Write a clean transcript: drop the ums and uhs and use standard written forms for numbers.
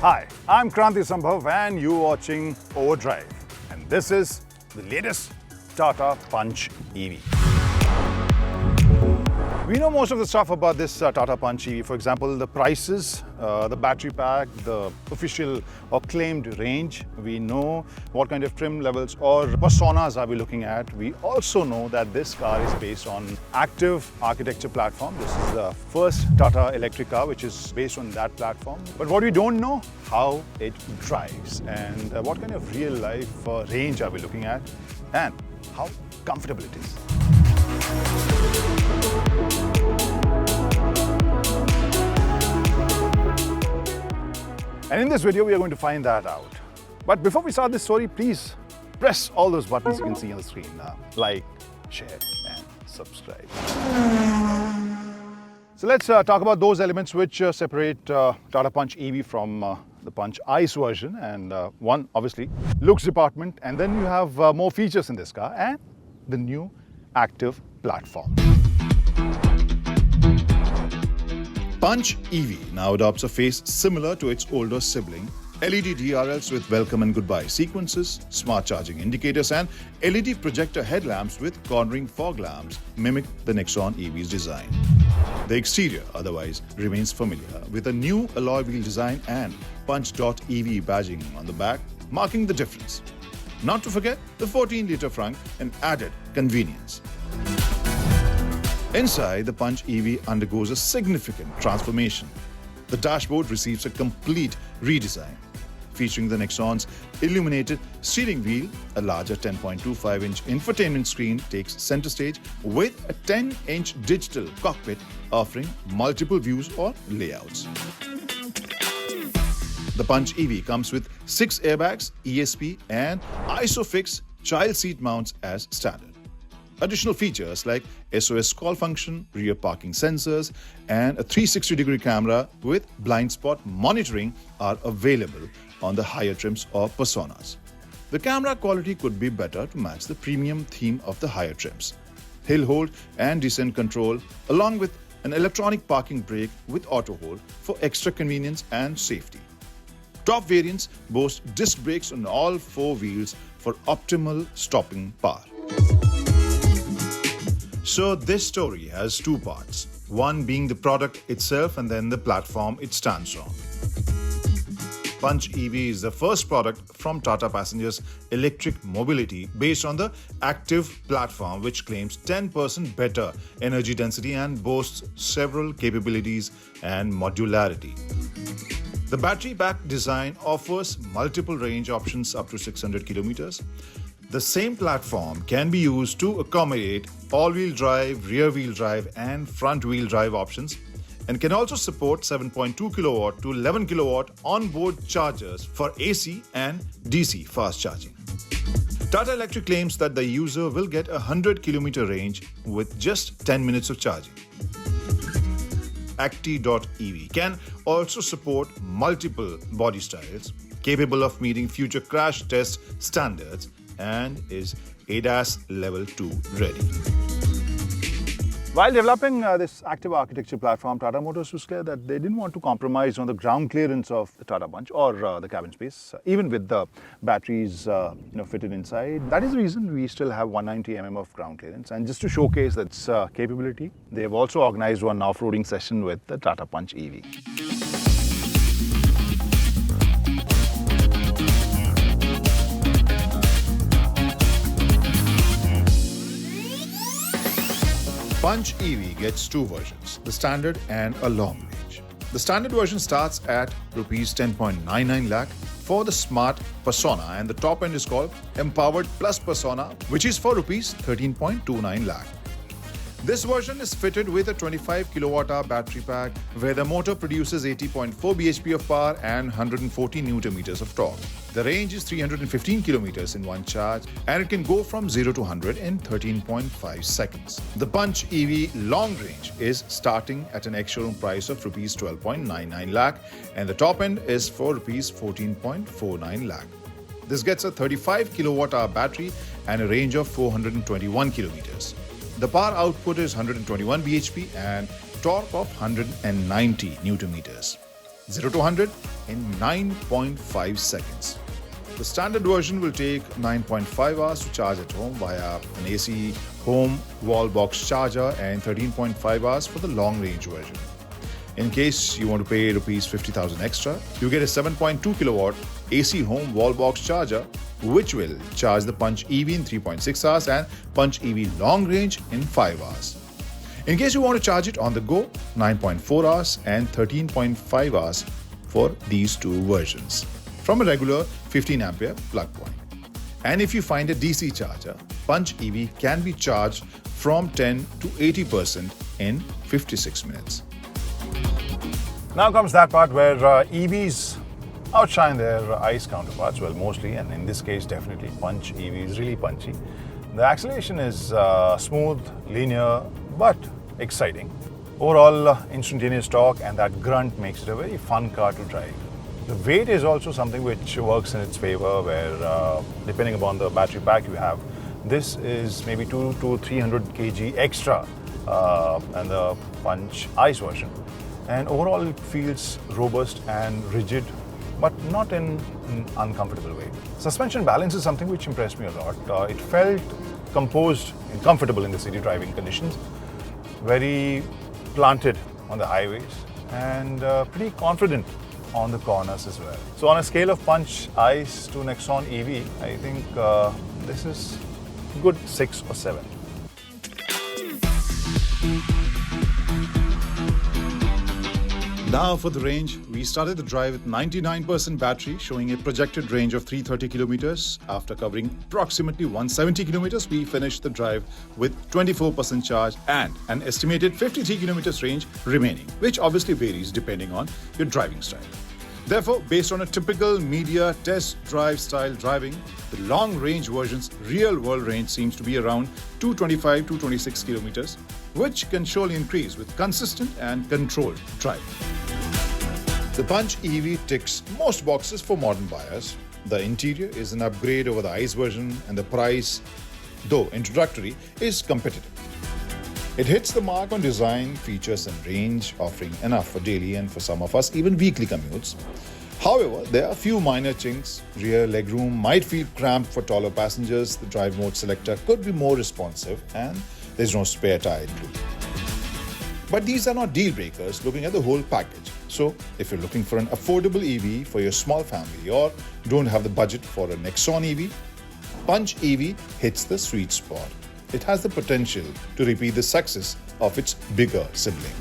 Hi, I'm Kranti Sambhav and you're watching OVERDRIVE. And this is the latest Tata Punch EV. We know most of the stuff about this Tata Punch EV. For example, the prices, the battery pack, the official or claimed range. We know what kind of trim levels or personas are we looking at. We also know that this car is based on Acti.ev architecture platform. This is the first Tata electric car which is based on that platform. But what we don't know, how it drives and what kind of real life range are we looking at and how comfortable it is. And in this video, we are going to find that out. But before we start this story, please press all those buttons you can see on the screen. Like, share, and subscribe. So let's talk about those elements which separate Tata Punch EV from the Punch ICE version. And one, obviously, looks department. And then you have more features in this car and the new Acti.ev platform. Punch EV now adopts a face similar to its older sibling, LED DRLs with welcome and goodbye sequences, smart charging indicators and LED projector headlamps with cornering fog lamps mimic the Nexon EV's design. The exterior otherwise remains familiar with a new alloy wheel design and Punch.ev badging on the back, marking the difference. Not to forget the 14-litre trunk, an added convenience. Inside, the Punch EV undergoes a significant transformation. The dashboard receives a complete redesign, featuring the Nexon's illuminated steering wheel. A larger 10.25-inch infotainment screen takes center stage with a 10-inch digital cockpit offering multiple views or layouts. The Punch EV comes with 6 airbags, ESP and ISOFIX child seat mounts as standard. Additional features like SOS call function, rear parking sensors, and a 360-degree camera with blind spot monitoring are available on the higher trims or personas. The camera quality could be better to match the premium theme of the higher trims. Hill hold and descent control, along with an electronic parking brake with auto hold for extra convenience and safety. Top variants boast disc brakes on all 4 wheels for optimal stopping power. So this story has 2 parts, one being the product itself and then the platform it stands on. Punch EV is the first product from Tata Passengers Electric Mobility based on the Acti.ev platform, which claims 10% better energy density and boasts several capabilities and modularity. The battery pack design offers multiple range options up to 600 kilometers. The same platform can be used to accommodate all-wheel drive, rear-wheel drive and front-wheel drive options and can also support 7.2 kilowatt to 11 kilowatt on-board chargers for AC and DC fast charging. Tata Electric claims that the user will get a 100-kilometer range with just 10 minutes of charging. Acti.ev can also support multiple body styles, capable of meeting future crash test standards and is ADAS Level 2 ready. While developing this Acti.ev architecture platform, Tata Motors was clear that they didn't want to compromise on the ground clearance of the Tata Punch or the cabin space, even with the batteries fitted inside. That is the reason we still have 190 mm of ground clearance. And just to showcase its capability, they have also organized one off-roading session with the Tata Punch EV. Punch EV gets 2 versions, the standard and a long range. The standard version starts at Rs 10.99 lakh for the smart persona and the top end is called Empowered Plus Persona, which is for Rs 13.29 lakh. This version is fitted with a 25 kWh battery pack where the motor produces 80.4 bhp of power and 140 Nm of torque. The range is 315 km in one charge and it can go from 0 to 100 in 13.5 seconds. The Punch EV long range is starting at an ex-showroom price of Rs 12.99 lakh and the top end is for Rs 14.49 lakh. This gets a 35 kWh battery and a range of 421 km. The power output is 121 bhp and torque of 190 Nm. 0 to 100 in 9.5 seconds. The standard version will take 9.5 hours to charge at home via an AC home wall box charger and 13.5 hours for the long range version. In case you want to pay rupees 50,000 extra, you get a 7.2 kilowatt AC home wall box charger which will charge the Punch EV in 3.6 hours and Punch EV long range in 5 hours. In case you want to charge it on the go, 9.4 hours and 13.5 hours for these two versions from a regular 15 ampere plug point. And if you find a DC charger, Punch EV can be charged from 10 to 80% in 56 minutes. Now comes that part where EVs outshine their ICE counterparts, well mostly, and in this case definitely Punch EV is really punchy. The acceleration is smooth, linear, but exciting. Overall instantaneous torque and that grunt makes it a very fun car to drive. The weight is also something which works in its favor where depending upon the battery pack you have, this is maybe 200 to 300 kg extra than the Punch ICE version. And overall it feels robust and rigid, but not in an uncomfortable way. Suspension balance is something which impressed me a lot. It felt composed and comfortable in the city driving conditions, very planted on the highways and pretty confident on the corners as well. So on a scale of Punch ICE to Nexon EV, I think this is good 6 or 7. Now for the range, we started the drive with 99% battery, showing a projected range of 330 kilometers. After covering approximately 170 kilometers, we finished the drive with 24% charge and an estimated 53 kilometers range remaining, which obviously varies depending on your driving style. Therefore, based on a typical media test drive style driving, the long range version's real world range seems to be around 225 to 26 kilometers, which can surely increase with consistent and controlled driving. The Punch EV ticks most boxes for modern buyers. The interior is an upgrade over the ICE version and the price, though introductory, is competitive. It hits the mark on design, features and range, offering enough for daily and for some of us even weekly commutes. However, there are a few minor chinks. Rear legroom might feel cramped for taller passengers, the drive mode selector could be more responsive and there's no spare tire included. But these are not deal breakers looking at the whole package. So if you're looking for an affordable EV for your small family or don't have the budget for a Nexon EV, Punch EV hits the sweet spot. It has the potential to repeat the success of its bigger sibling.